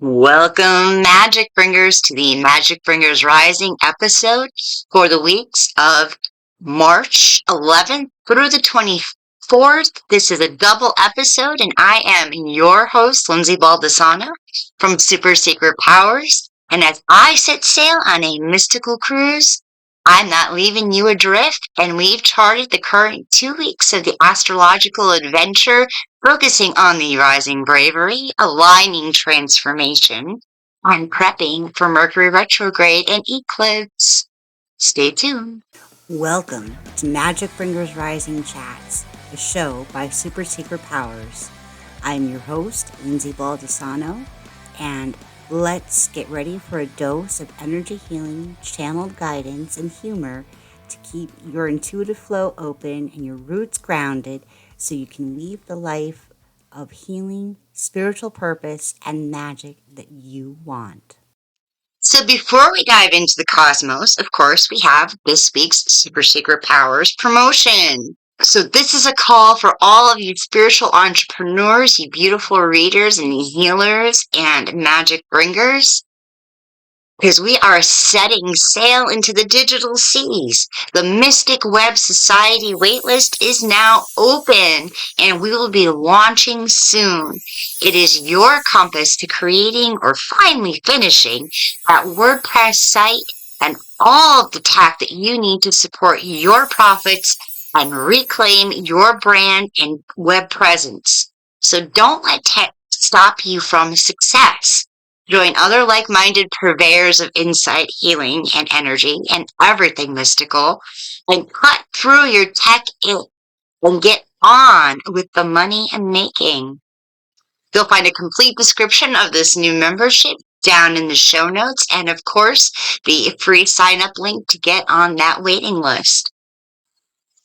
Welcome, Magic Bringers, to the Magic Bringers Rising episode for the weeks of March 11th through the 24th. This is a double episode, and I am your host, Lindsay Baldessano from Super Secret Powers. And as I set sail on a mystical cruise, I'm not leaving you adrift, and we've charted the current 2 weeks of the astrological adventure, focusing on the rising bravery, aligning transformation, and prepping for Mercury retrograde and eclipse. Stay tuned. Welcome to Magick Bringers Rising Chats, a show by Super Secret Powers. I'm your host, Lindsay Baldessano, and let's get ready for a dose of energy healing, channeled guidance, and humor to keep your intuitive flow open and your roots grounded so you can live the life of healing, spiritual purpose, and magic that you want. So before we dive into the cosmos, of course, we have this week's Super Secret Powers promotion. So this is a call for all of you spiritual entrepreneurs, you beautiful readers and healers and magic bringers, because we are setting sail into the digital seas. The Mystik Web Society waitlist is now open, and we will be launching soon. It is your compass to creating or finally finishing that WordPress site and all of the tech that you need to support your profits and reclaim your brand and web presence. So don't let tech stop you from success. Join other like-minded purveyors of insight, healing, and energy, and everything mystical, and cut through your tech and get on with the money and making. You'll find a complete description of this new membership down in the show notes, and of course, the free sign-up link to get on that waiting list.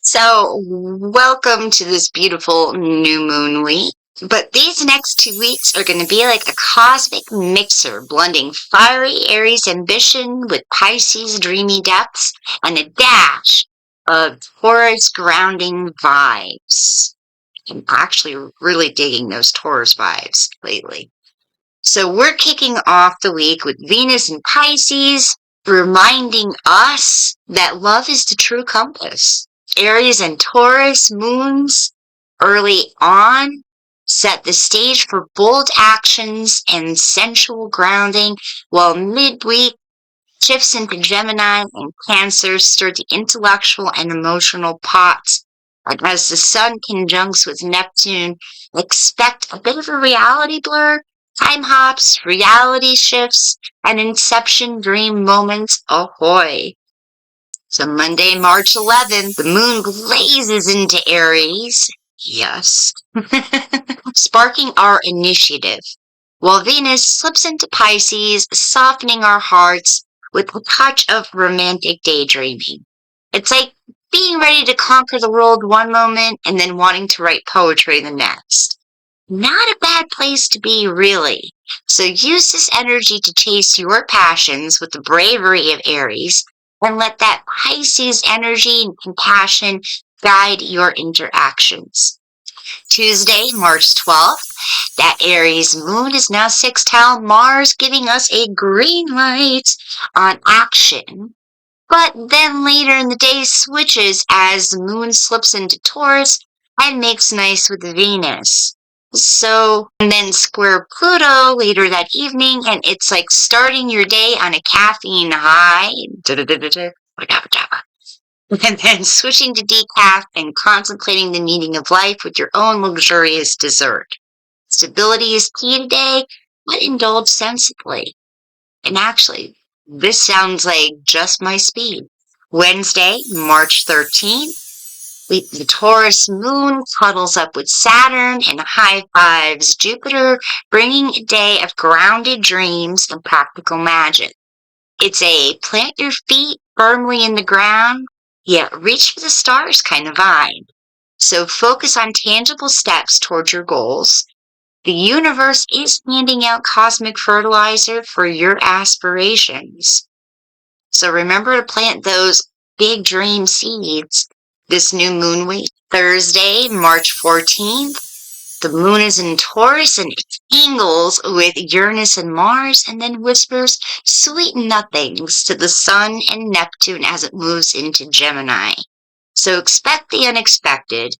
So, welcome to this beautiful new moon week. But these next 2 weeks are going to be like a cosmic mixer, blending fiery Aries ambition with Pisces dreamy depths and a dash of Taurus grounding vibes. I'm actually really digging those Taurus vibes lately. So we're kicking off the week with Venus and Pisces, reminding us that love is the true compass. Aries and Taurus moons early on set the stage for bold actions and sensual grounding, while midweek shifts into Gemini and Cancer stir the intellectual and emotional pots. And as the Sun conjuncts with Neptune, expect a bit of a reality blur, time hops, reality shifts, and inception dream moments ahoy. So Monday, March 11th, the moon blazes into Aries. Yes. Sparking our initiative, while Venus slips into Pisces, softening our hearts with a touch of romantic daydreaming. It's like being ready to conquer the world one moment and then wanting to write poetry the next. Not a bad place to be, really. So use this energy to chase your passions with the bravery of Aries, and let that Pisces energy and compassion guide your interactions. Tuesday, March 12th, that Aries moon is now sextile Mars, giving us a green light on action. But then later in the day switches as the moon slips into Taurus and makes nice with Venus. So, and then square Pluto later that evening, and it's like starting your day on a caffeine high. And then switching to decaf and contemplating the meaning of life with your own luxurious dessert. Stability is key today, but indulge sensibly. And actually, this sounds like just my speed. Wednesday, March 13th, the Taurus moon cuddles up with Saturn and high fives Jupiter, bringing a day of grounded dreams and practical magic. It's a plant your feet firmly in the ground, yet reach for the stars kind of vibe. So focus on tangible steps towards your goals. The universe is handing out cosmic fertilizer for your aspirations. So remember to plant those big dream seeds this new moon week. Thursday, March 14th, The moon is in Taurus and tangles with Uranus and Mars and then whispers sweet nothings to the Sun and Neptune as it moves into Gemini. So expect the unexpected,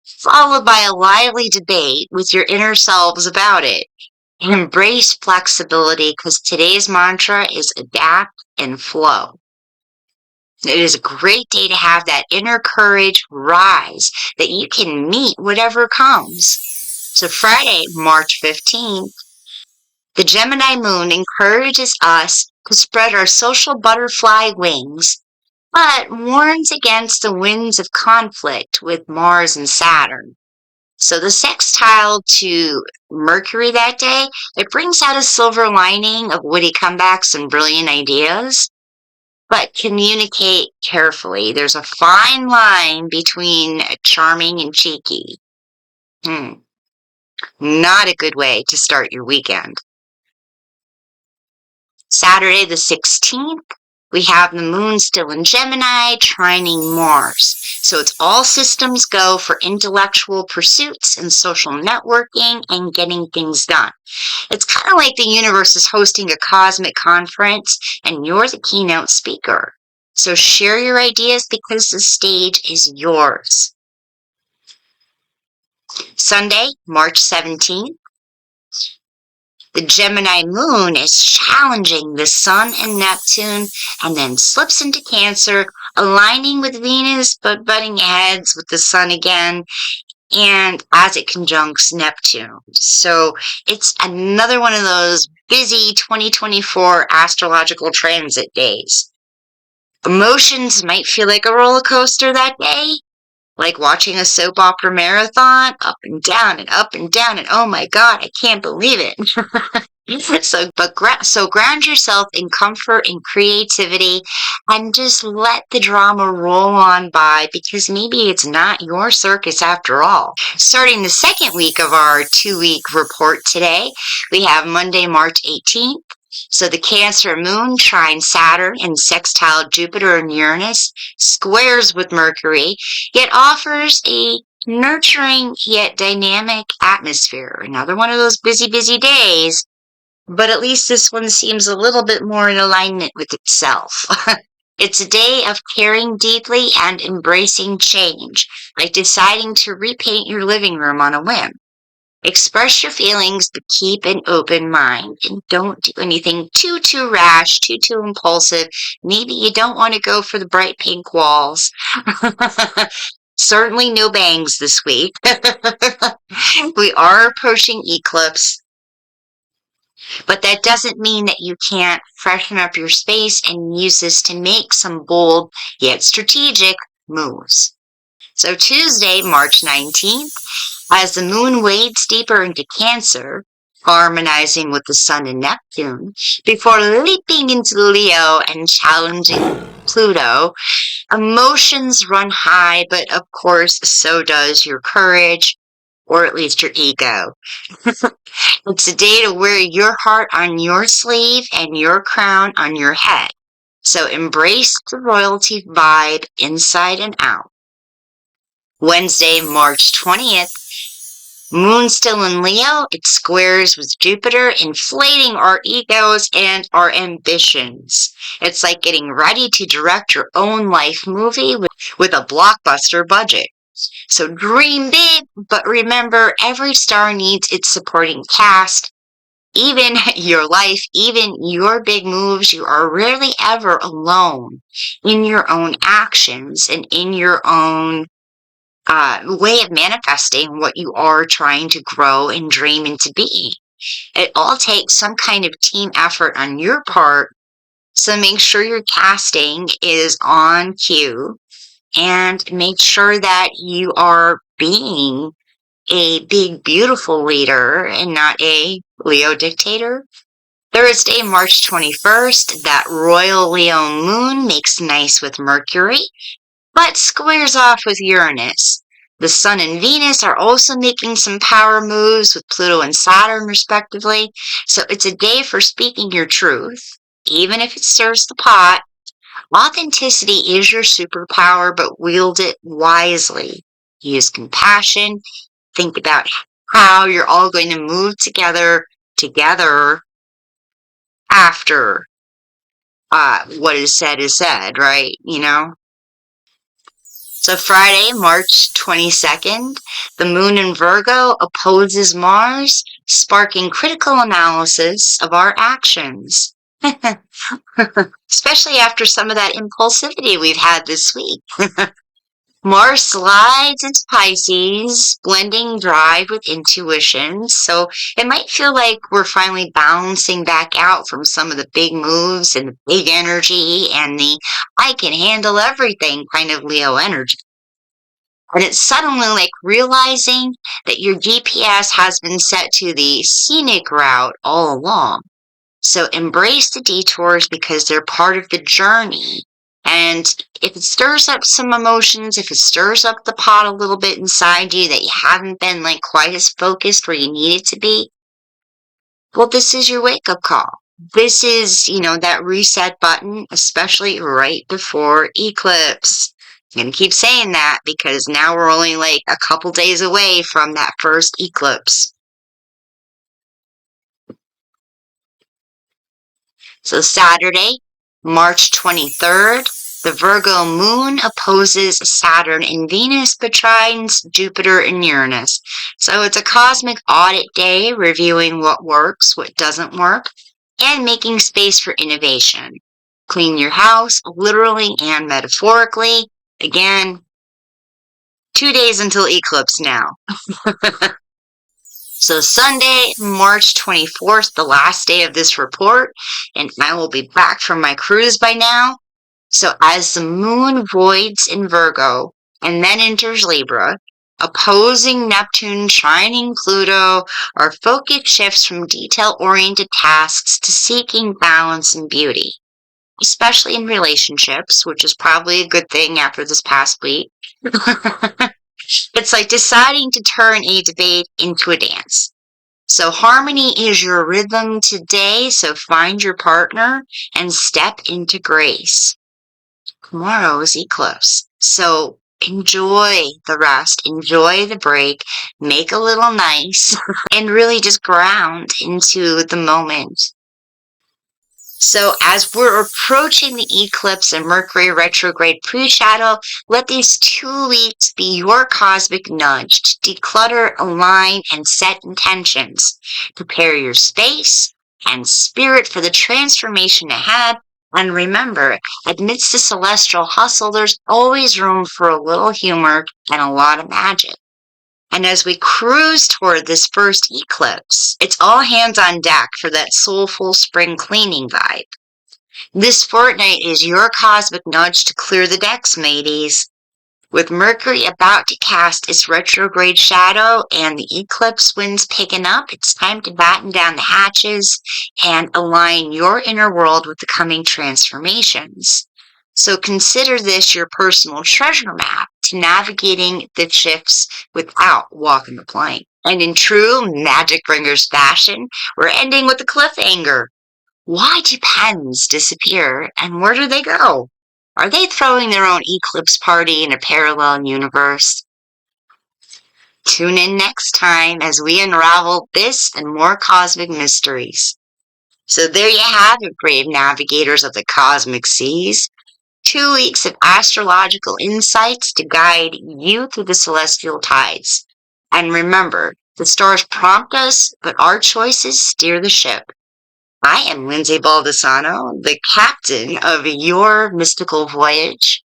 followed by a lively debate with your inner selves about it. Embrace flexibility because today's mantra is adapt and flow. It is a great day to have that inner courage rise that you can meet whatever comes. So Friday, March 15th, the Gemini moon encourages us to spread our social butterfly wings, but warns against the winds of conflict with Mars and Saturn. So the sextile to Mercury that day, it brings out a silver lining of witty comebacks and brilliant ideas. But communicate carefully. There's a fine line between charming and cheeky. Not a good way to start your weekend. Saturday the 16th, we have the moon still in Gemini, trining Mars. So it's all systems go for intellectual pursuits and social networking and getting things done. It's kind of like the universe is hosting a cosmic conference and you're the keynote speaker. So share your ideas because the stage is yours. Sunday, March 17th, the Gemini moon is challenging the Sun and Neptune and then slips into Cancer, aligning with Venus but butting heads with the Sun again, and as it conjuncts Neptune. So it's another one of those busy 2024 astrological transit days. Emotions might feel like a roller coaster that day, like watching a soap opera marathon, up and down and up and down, and oh my God, I can't believe it. So ground yourself in comfort and creativity and just let the drama roll on by because maybe it's not your circus after all. Starting the second week of our 2-week report today, we have Monday, March 18th. So the Cancer moon trines Saturn and sextile Jupiter and Uranus, squares with Mercury, yet offers a nurturing yet dynamic atmosphere. Another one of those busy, busy days, but at least this one seems a little bit more in alignment with itself. It's a day of caring deeply and embracing change, like deciding to repaint your living room on a whim. Express your feelings, but keep an open mind and don't do anything too rash, too impulsive. Maybe you don't want to go for the bright pink walls. Certainly no bangs this week. We are approaching eclipse, but that doesn't mean that you can't freshen up your space and use this to make some bold yet strategic moves. So Tuesday, March 19th, as the moon wades deeper into Cancer, harmonizing with the Sun and Neptune, before leaping into Leo and challenging Pluto, emotions run high, but of course, so does your courage, or at least your ego. It's a day to wear your heart on your sleeve and your crown on your head. So embrace the royalty vibe inside and out. Wednesday, March 20th, moon still in Leo, it squares with Jupiter, inflating our egos and our ambitions. It's like getting ready to direct your own life movie with a blockbuster budget. So dream big, but remember every star needs its supporting cast. Even your life, even your big moves, you are rarely ever alone in your own actions and in your own way of manifesting what you are trying to grow and dream into be. It all takes some kind of team effort on your part, so make sure your casting is on cue and make sure that you are being a big, beautiful leader and not a Leo dictator. Thursday, March 21st, that royal Leo moon makes nice with Mercury, but squares off with Uranus. The Sun and Venus are also making some power moves with Pluto and Saturn, respectively. So it's a day for speaking your truth, even if it stirs the pot. Authenticity is your superpower, but wield it wisely. Use compassion. Think about how you're all going to move together after what is said, right? You know? So Friday, March 22nd, the moon in Virgo opposes Mars, sparking critical analysis of our actions. Especially after some of that impulsivity we've had this week. Mars slides into Pisces, blending drive with intuition. So it might feel like we're finally bouncing back out from some of the big moves and the big energy and the I can handle everything kind of Leo energy. And it's suddenly like realizing that your GPS has been set to the scenic route all along. So embrace the detours because they're part of the journey. And if it stirs up some emotions, if it stirs up the pot a little bit inside you that you haven't been like quite as focused where you need it to be, well, this is your wake up call. This is, that reset button, especially right before eclipse. I'm going to keep saying that because now we're only like a couple days away from that first eclipse. So Saturday, March 23rd, the Virgo moon opposes Saturn and Venus, but trines Jupiter and Uranus. So it's a cosmic audit day, reviewing what works, what doesn't work, and making space for innovation. Clean your house, literally and metaphorically. Again, 2 days until eclipse now. So Sunday, March 24th, the last day of this report, and I will be back from my cruise by now. So as the moon voids in Virgo and then enters Libra, opposing Neptune, trining Pluto, our focus shifts from detail-oriented tasks to seeking balance and beauty, especially in relationships, which is probably a good thing after this past week. It's like deciding to turn a debate into a dance. So harmony is your rhythm today, so find your partner and step into grace. Tomorrow is eclipse, so enjoy the rest, enjoy the break, make a little nice, and really just ground into the moment. So as we're approaching the eclipse and Mercury retrograde pre-shadow, let these 2 weeks be your cosmic nudge to declutter, align, and set intentions. Prepare your space and spirit for the transformation ahead. And remember, amidst the celestial hustle, there's always room for a little humor and a lot of magic. And as we cruise toward this first eclipse, it's all hands on deck for that soulful spring cleaning vibe. This fortnight is your cosmic nudge to clear the decks, mateys. With Mercury about to cast its retrograde shadow and the eclipse winds picking up, it's time to batten down the hatches and align your inner world with the coming transformations. So consider this your personal treasure map to navigating the shifts without walking the plank. And in true Magick Bringers fashion, we're ending with a cliffhanger. Why do pens disappear and where do they go? Are they throwing their own eclipse party in a parallel universe? Tune in next time as we unravel this and more cosmic mysteries. So there you have it, brave navigators of the cosmic seas. 2 weeks of astrological insights to guide you through the celestial tides. And remember, the stars prompt us, but our choices steer the ship. I am Lindsay Baldessano, the captain of your mystical voyage,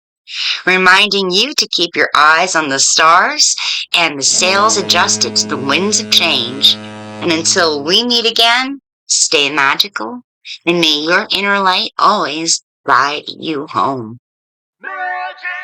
reminding you to keep your eyes on the stars and the sails adjusted to the winds of change. And until we meet again, stay magical, and may your inner light always guide you home. Magic!